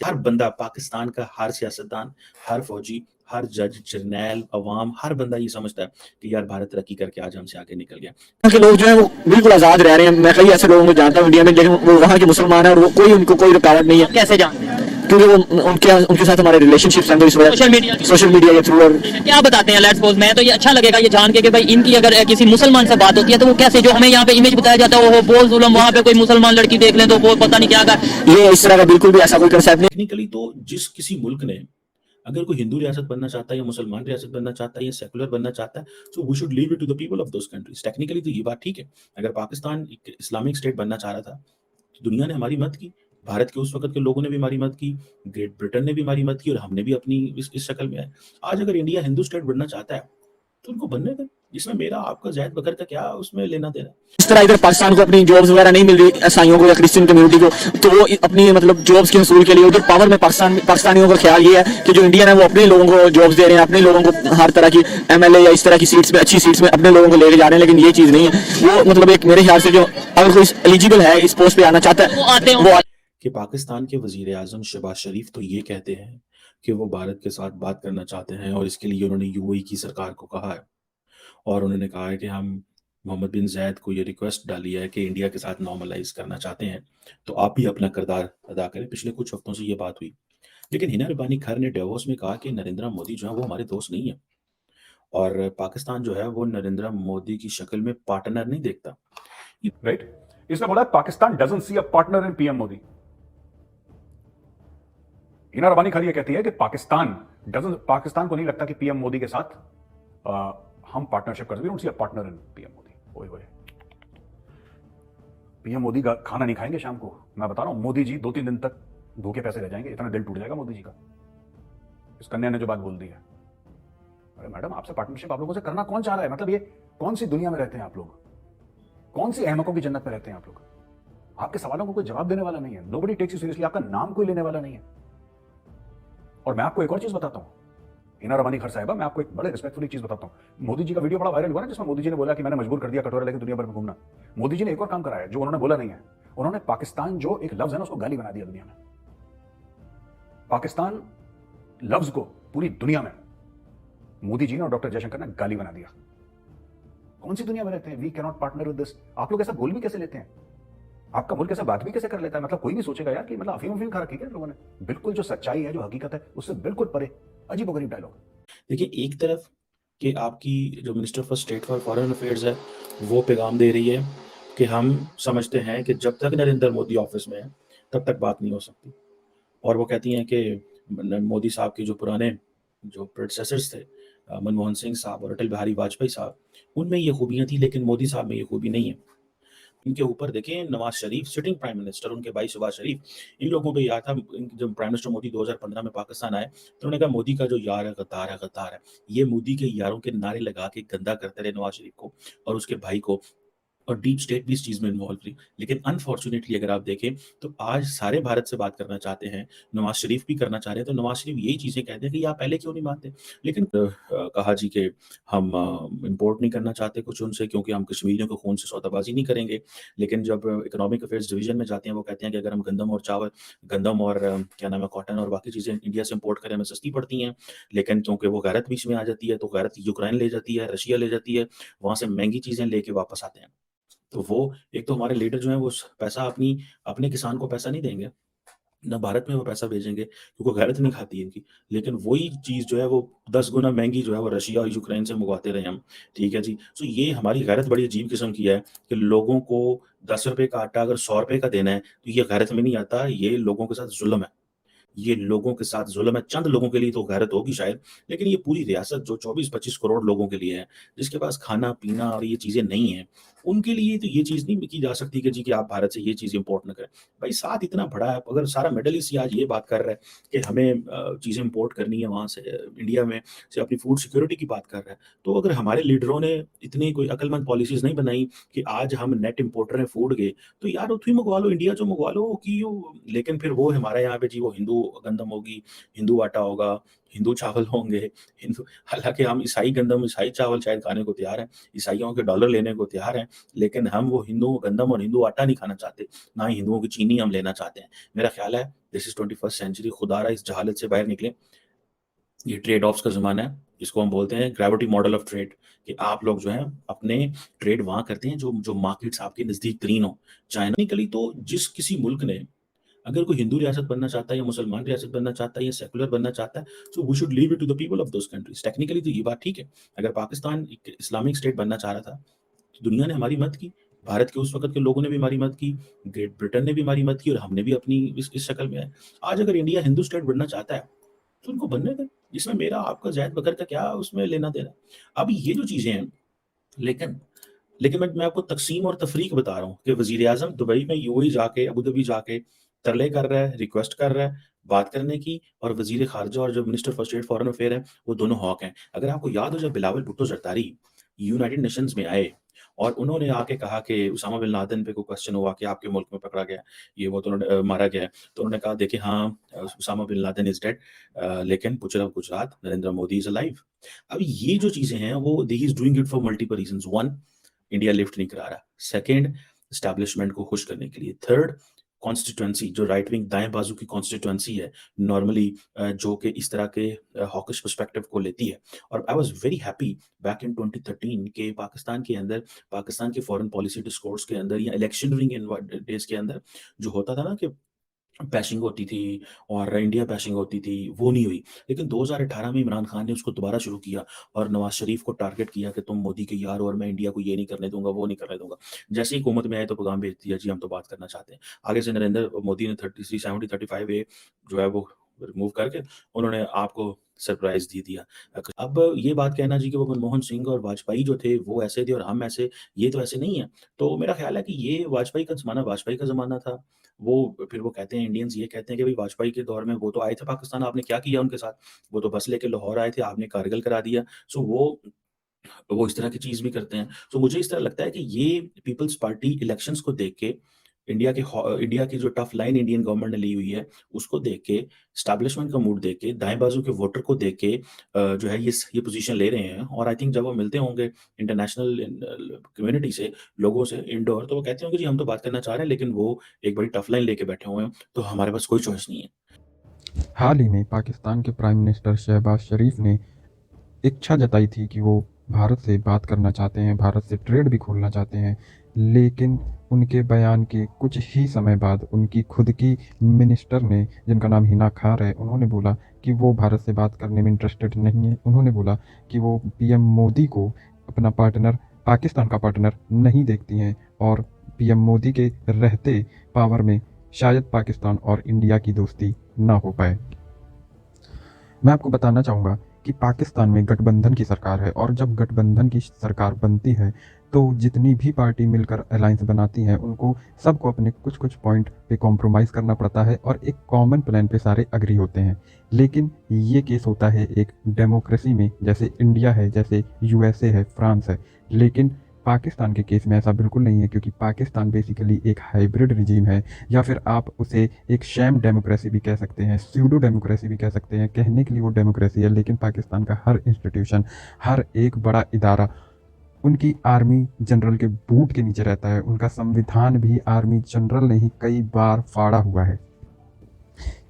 हर बंदा पाकिस्तान का, हर सियासतदान, हर फौजी, हर जज, जर्नैल, अवाम, हर बंदा ये समझता है कि यार भारत तरक्की करके आज हमसे आगे निकल गया। वहाँ के लोग जो है वो बिल्कुल आज़ाद रह रहे हैं। मैं कई ऐसे लोगों को जानता हूँ इंडिया में, लेकिन वो वहाँ के मुसलमान हैं और वो कोई उनको कोई रुकावट नहीं है। आप कैसे जानते हैं? क्योंकि वो उनके साथ हमारे रिलेशनशिप्स हैं, तो इस वजह सोशल मीडिया के थ्रू। और क्या बताते हैं? लेट्स सपोज मैं तो ये अच्छा लगेगा ये जान के कि भाई इनकी अगर किसी मुसलमान से बात होती है तो वो कैसे, जो हमें यहाँ पे इमेज बताया जाता है वो बोल जुल्म, वहाँ पे कोई मुसलमान लड़की देख लें तो वो पता नहीं क्या कर। ये इस तरह का बिल्कुल भी ऐसा कोई कंसेप्ट नहीं। टेक्निकली तो जिस किसी मुल्क ने अगर कोई हिंदू रियासत बनना चाहता है या मुसलमान रियासत बनना चाहता है या सेकुलर बनना चाहता है, so we should leave it to the people of those countries. Technically तो ये बात ठीक है। अगर पाकिस्तान एक इस्लामिक स्टेट बनना चाह रहा था तो दुनिया ने हमारी मदद की, भारत के उस वक्त के लोगों ने भी हमारी मदद की, ग्रेट ब्रिटेन ने भी हमारी मदद की और हमने भी अपनी इस शक्ल में आए। आज अगर इंडिया हिंदू स्टेट बनना चाहता है तो उनको बनने दें, इसमें मेरा आपका जैद बकर का क्या उसमें लेना देना। इस तरह इधर पाकिस्तान को अपनी जॉब्स वगैरह नहीं मिल रही ईसाइयों को या क्रिश्चियन कम्युनिटी को, तो वो अपनी मतलब जॉब्स के हसूल के लिए उधर पावर में पाकिस्तानियों का ख्याल ये है कि जो इंडियन है वो अपने लोगों को जॉब्स दे रहे हैं, अपने लोगों को हर तरह की एमएलए या इस तरह की सीट्स में, अच्छी सीट्स में अपने लोगों को लेके जा रहे हैं। लेकिन ये चीज़ नहीं है। वो मतलब एक मेरे ख्याल से जो अगर कोई एलिजिबल है इस पोस्ट पे आना चाहता है वो आते हैं कि पाकिस्तान के वजीर आजम शहबाज शरीफ तो ये कहते हैं कि वो भारत के साथ बात करना चाहते हैं और इसके लिए उन्होंने यूएई की सरकार को कहा है और उन्होंने कहा है कि हम मोहम्मद बिन जैद को ये रिक्वेस्ट डाली है कि इंडिया के साथ नॉर्मलाइज करना चाहते हैं, तो आप भी अपना किरदार अदा करें। पिछले कुछ हफ्तों से ये बात हुई, लेकिन हिना रब्बानी खर ने डेवोस में कहा कि नरेंद्र मोदी जो है वो हमारे दोस्त नहीं है और पाकिस्तान जो है वो नरेंद्र मोदी की शक्ल में पार्टनर नहीं देखता। राइट, इसने बोला Pakistan doesn't see a partner in PM Modi. Hina Rabbani खर ये कहती है कि पाकिस्तान को नहीं लगता कि पीएम मोदी के साथ हम पार्टनरशिप कर सकते। We don't see a partner in PM Modi. ओए होए, पीएम मोदी का खाना नहीं खाएंगे शाम को। मैं बता रहा हूं, मोदी जी 2-3 दिन तक भूखे पैसे रह जाएंगे, इतना दिल टूट जाएगा मोदी जी का। इस कन्या ने जो बात बोल दी है, अरे मैडम आपसे पार्टनरशिप आप लोगों से करना कौन चाह रहा है? मतलब ये कौन सी दुनिया में रहते हैं आप लोग? कौन सी अहमकों की जन्नत में रहते हैं आप लोग? आपके सवालों को कोई जवाब देने वाला नहीं है। Nobody takes you seriously. आपका नाम कोई लेने वाला नहीं है। और मैं आपको एक और चीज बताता हूं, हिना रब्बानी खर साहिबा, मैं आपको एक बड़े रिस्पेक्टफुली चीज बताता हूं। मोदी जी का वीडियो बड़ा वायरल हुआ ना, जिसमें मोदी जी ने बोला कि मैंने मजबूर कर दिया कटोरा लेकर दुनिया भर में घूमना। मोदी जी ने एक और काम कराया जो उन्होंने बोला नहीं है। उन्होंने पाकिस्तान जो एक लफ्ज है ना उसको गाली बना दिया दुनिया में। पाकिस्तान लफ्ज को पूरी दुनिया में मोदी जी ने और डॉक्टर जयशंकर ने गाली बना दिया। कौन सी दुनिया में रहते हैं? We can not partner with this. आप लोग ऐसा बोल भी कैसे लेते हैं? आपका मुल्क ऐसा बात भी कैसे कर लेता है? मतलब कोई भी सोचेगा यार कि मतलब अफीम खा रखी है लोगों ने। बिल्कुल जो सच्चाई है, जो हकीकत है, उससे बिल्कुल परे। अजीब गरीब डायलॉग। देखिए, एक तरफ कि आपकी जो minister for state for foreign affairs है वो पैगाम दे रही है कि हम समझते हैं कि जब तक नरेंद्र मोदी ऑफिस में है तब तक बात नहीं हो सकती, और वो कहती हैं कि मोदी साहब के जो पुराने जो प्रेडेसेसर्स थे, मनमोहन सिंह साहब और अटल बिहारी वाजपेयी साहब, उनमें ये खूबियां थी लेकिन मोदी साहब में ये खूबी नहीं है। इनके ऊपर देखें, Nawaz Sharif sitting prime minister, उनके भाई शहबाज शरीफ, इन लोगों पे याद था जब प्राइम मिनिस्टर मोदी 2015 में पाकिस्तान आए तो उन्होंने कहा मोदी का जो यार है गद्दार है, गद्दार है। ये मोदी के यारों के नारे लगा के गंदा करते रहे नवाज शरीफ को और उसके भाई को, और डीप स्टेट भी इस चीज़ में इन्वॉल्व थी। लेकिन अनफॉर्चुनेटली अगर आप देखें तो आज सारे भारत से बात करना चाहते हैं, नवाज शरीफ भी करना चाह रहे हैं, तो नवाज शरीफ यही चीज़ें कहते हैं कि आप पहले क्यों नहीं मानते। लेकिन कहा जी कि हम इम्पोर्ट नहीं करना चाहते कुछ उनसे क्योंकि हम कश्मीरियों को खून से सौदाबाजी नहीं करेंगे। लेकिन जब इकोनॉमिक अफेयर्स डिवीजन में जाते हैं वो कहते हैं कि अगर हम गंदम और क्या नाम है कॉटन और बाकी चीज़ें इंडिया से इम्पोर्ट करें हमें सस्ती पड़ती हैं, लेकिन क्योंकि वो गैरत बीच में आ जाती है तो गैरत यूक्रेन ले जाती है, रशिया ले जाती है, वहाँ से महंगी चीज़ें लेके वापस आते हैं। तो वो एक तो हमारे लीडर जो हैं वो पैसा अपने किसान को पैसा नहीं देंगे, ना भारत में वो पैसा भेजेंगे क्योंकि वो गैरत नहीं खाती इनकी। लेकिन वही चीज़ जो है वो 10 गुना महँगी जो है वो रशिया और यूक्रेन से मंगवाते रहे हम, ठीक है जी। तो ये हमारी गैरत बड़ी अजीब किस्म की है कि लोगों को ₹10 का आटा अगर ₹100 का देना है, तो ये गैरत में नहीं आता, ये लोगों के साथ ज़ुल्म है। ये लोगों के साथ ज़ुल्म है, चंद लोगों के लिए तो गैरत होगी शायद, लेकिन ये पूरी रियासत जो 24-25 करोड़ लोगों के लिए है, जिसके पास खाना-पीना और ये चीज़ें नहीं हैं, उनके लिए तो ये चीज़ नहीं की जा सकती कि जी कि आप भारत से ये चीज़ इम्पोर्ट ना करें। भाई साथ इतना बड़ा है, अगर सारा मिडल ईस्ट ही आज ये बात कर रहा है कि हमें चीज़ें इम्पोर्ट करनी है वहाँ से, इंडिया में से अपनी फूड सिक्योरिटी की बात कर रहा है, तो अगर हमारे लीडरों ने इतनी कोई अकलमंद पॉलिसीज़ नहीं बनाई कि आज हम नेट इम्पोर्टर हैं फूड के, तो यार उत्थों ही मंगवा लो, इंडिया जो मंगवा लो कि लेकिन फिर वो हमारे यहाँ पे जी वो हिंदू गंदम होगी, हिंदू आटा होगा, हिंदू चावल होंगे, हिंदू हालाँकि हम ईसाई गंदम, ईसाई चावल शायद खाने को तैयार हैं, ईसाइयों के डॉलर लेने को तैयार हैं, लेकिन हम वो हिंदू गंदम और हिंदू आटा नहीं खाना चाहते, ना ही हिंदुओं की चीनी हम लेना चाहते हैं। मेरा ख़्याल है दिस इज़ 21st सेंचुरी, खुदारा इस जहालत से बाहर निकलें। ये ट्रेड ऑफ्स का ज़माना है, इसको हम बोलते हैं ग्रेविटी मॉडल ऑफ ट्रेड, कि आप लोग जो हैं अपने ट्रेड वहाँ करते हैं जो जो मार्केट्स आपके नज़दीक तरीन हो। चाइना टेक्निकली तो जिस किसी मुल्क ने अगर कोई हिंदू रियासत बनना चाहता है या मुसलमान रियासत बनना चाहता है या सेकुलर बनना चाहता है, so we should leave it to the people of those countries. Technically तो ये बात ठीक है। अगर पाकिस्तान एक इस्लामिक स्टेट बनना चाह रहा था, तो दुनिया ने हमारी मदद की। भारत के उस वक़्त के लोगों ने भी हमारी मदद की, ग्रेट ब्रिटेन ने भी हमारी मदद की और हमने भी अपनी इस शक्ल में है। आज अगर इंडिया हिंदू स्टेट बनना चाहता है, तो उनको बनने दें। इसमें मेरा आपका ज़ैद बकर का क्या उसमें लेना-देना। अब ये जो चीज़ें हैं, लेकिन लेकिन मैं आपको तक़सीम और तफ़रीक बता रहा हूँ कि वज़ीर-ए-आज़म दुबई में यूएई जाके, अबू धाबी जाके तरले कर रहा है, रिक्वेस्ट कर रहा है बात करने की, और वज़ीर ख़ारिजा और जो minister for state foreign affair है, वो दोनों हॉक हैं। अगर आपको याद हो जब बिलावल भुट्टो ज़रदारी यूनाइटेड नेशंस में आए और उन्होंने आके कहा कि उसामा बिन लादेन पे कोई क्वेश्चन हुआ कि आपके मुल्क में पकड़ा गया, ये वो तो उन्होंने मारा गया है। तो उन्होंने कहा देखिए हाँ, Osama bin Laden is dead, लेकिन पूछ गुजरात नरेंद्र मोदी इज़ अलाइव। अब ये जो चीज़ें हैं वो ही is doing it for multiple reasons. 1, India lift नहीं करा रहा। सेकंड, एस्टैब्लिशमेंट को खुश करने के लिए। थर्ड, कॉन्स्टिट्यूएंसी जो राइट विंग दाएँ बाजू की कॉन्स्टिट्यूएंसी है नॉर्मली, जो कि इस तरह के हॉकिश पर्सपेक्टिव को लेती है। और I was very happy back in 2013 के पाकिस्तान के अंदर, पाकिस्तान के फॉरेन पॉलिसी डिस्कोर्स के अंदर या इलेक्शनरिंग डेज़ के अंदर जो होता था ना कि बैशिंग होती थी और इंडिया बैशिंग होती थी, वो नहीं हुई। लेकिन 2018 में इमरान खान ने उसको दोबारा शुरू किया और नवाज़ शरीफ को टारगेट किया कि तुम मोदी के यार हो और मैं इंडिया को ये नहीं करने दूँगा, वो नहीं करने दूँगा। जैसे ही हुकूमत में आए तो पैगाम भेज दिया, जी हम तो बात करना चाहते हैं। आगे से नरेंद्र मोदी ने 33, 70, 35A जो है वो रिमूव करके उन्होंने आपको सरप्राइज़ दे दिया। अब ये बात कहना जी कि वो मनमोहन सिंह और वाजपेयी जो थे वो ऐसे थे और हम ऐसे, ये तो ऐसे नहीं है। तो मेरा ख़्याल है कि ये वाजपेयी का ज़माना था। वो फिर वो कहते हैं, इंडियंस ये कहते हैं कि भई वाजपेयी के दौर में वो तो आए थे पाकिस्तान, आपने क्या किया उनके साथ? वो तो बस लेके लाहौर आए थे, आपने कारगिल करा दिया। सो वो इस तरह की चीज़ भी करते हैं। तो मुझे इस तरह लगता है कि ये पीपल्स पार्टी इलेक्शंस को देख के इंडिया की जो टफ लाइन इंडियन गवर्नमेंट ने ली हुई है, उसको देख के, एस्टैब्लिशमेंट का मूड देख के, दाएँ बाजू के वोटर को देख के जो है ये पोज़ीशन ले रहे हैं। और आई थिंक जब वो मिलते होंगे इंटरनेशनल कम्युनिटी से, लोगों से इंडोर, तो वो कहते होंगे जी हम तो बात करना चाह रहे हैं, लेकिन वो एक बड़ी टफ लाइन लेके बैठे हुए हैं, तो हमारे पास कोई चॉइस नहीं है। हाल ही में पाकिस्तान के प्राइम मिनिस्टर शहबाज शरीफ ने इच्छा जताई थी कि वो भारत से बात करना चाहते हैं, भारत से ट्रेड भी खोलना चाहते हैं, लेकिन उनके बयान के कुछ ही समय बाद उनकी खुद की मिनिस्टर ने, जिनका नाम हिना खार है, उन्होंने बोला कि वो भारत से बात करने में इंटरेस्टेड नहीं है। उन्होंने बोला कि वो पीएम मोदी को अपना पार्टनर, पाकिस्तान का पार्टनर नहीं देखती हैं और पीएम मोदी के रहते पावर में शायद पाकिस्तान और इंडिया की दोस्ती ना हो पाए। मैं आपको बताना चाहूँगा कि पाकिस्तान में गठबंधन की सरकार है और जब गठबंधन की सरकार बनती है तो जितनी भी पार्टी मिलकर अलायंस बनाती हैं उनको सबको अपने कुछ कुछ पॉइंट पे कॉम्प्रोमाइज़ करना पड़ता है और एक कॉमन प्लान पे सारे अग्री होते हैं। लेकिन ये केस होता है एक डेमोक्रेसी में, जैसे इंडिया है, जैसे यूएसए है, फ्रांस है। लेकिन पाकिस्तान के केस में ऐसा बिल्कुल नहीं है, क्योंकि पाकिस्तान बेसिकली एक हाइब्रिड रिजीम है, या फिर आप उसे एक शैम डेमोक्रेसी भी कह सकते हैं, स्यूडो डेमोक्रेसी भी कह सकते हैं। कहने के लिए वो डेमोक्रेसी है, लेकिन पाकिस्तान का हर इंस्टीट्यूशन, हर एक बड़ा इदारा उनकी आर्मी जनरल के बूट के नीचे रहता है। उनका संविधान भी आर्मी जनरल ने ही कई बार फाड़ा हुआ है।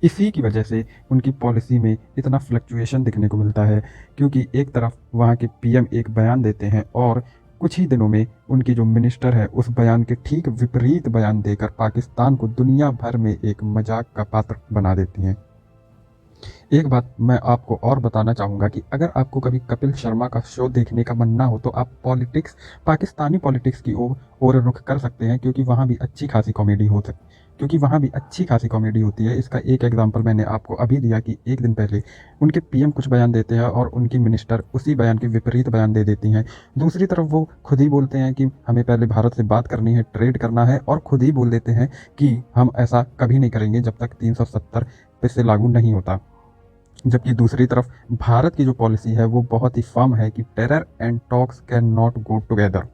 इसी की वजह से उनकी पॉलिसी में इतना फ्लक्चुएशन दिखने को मिलता है, क्योंकि एक तरफ वहाँ के पीएम एक बयान देते हैं और कुछ ही दिनों में उनकी जो मिनिस्टर है उस बयान के ठीक विपरीत बयान देकर पाकिस्तान को दुनिया भर में एक मजाक का पात्र बना देती हैं। एक बात मैं आपको और बताना चाहूँगा कि अगर आपको कभी कपिल शर्मा का शो देखने का मन ना हो तो आप पाकिस्तानी पॉलिटिक्स की ओर रुख कर सकते हैं, क्योंकि वहाँ भी अच्छी खासी कॉमेडी होती है। इसका एक एग्जांपल मैंने आपको अभी दिया कि एक दिन पहले उनके पीएम कुछ बयान देते हैं और उनकी मिनिस्टर उसी बयान के विपरीत बयान दे देती हैं। दूसरी तरफ वो खुद ही बोलते हैं कि हमें पहले भारत से बात करनी है, ट्रेड करना है, और खुद ही बोल देते हैं कि हम ऐसा कभी नहीं करेंगे जब तक 370 पे से लागू नहीं होता। जबकि दूसरी तरफ भारत की जो पॉलिसी है वो बहुत ही फर्म है कि terror and talks can not go together.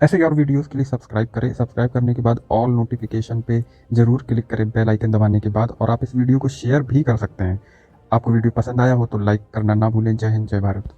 ऐसे ही और वीडियोस के लिए सब्सक्राइब करें। सब्सक्राइब करने के बाद ऑल नोटिफिकेशन पे ज़रूर क्लिक करें बेल आइकन दबाने के बाद, और आप इस वीडियो को शेयर भी कर सकते हैं। आपको वीडियो पसंद आया हो तो लाइक करना ना भूलें। जय हिंद, जय भारत।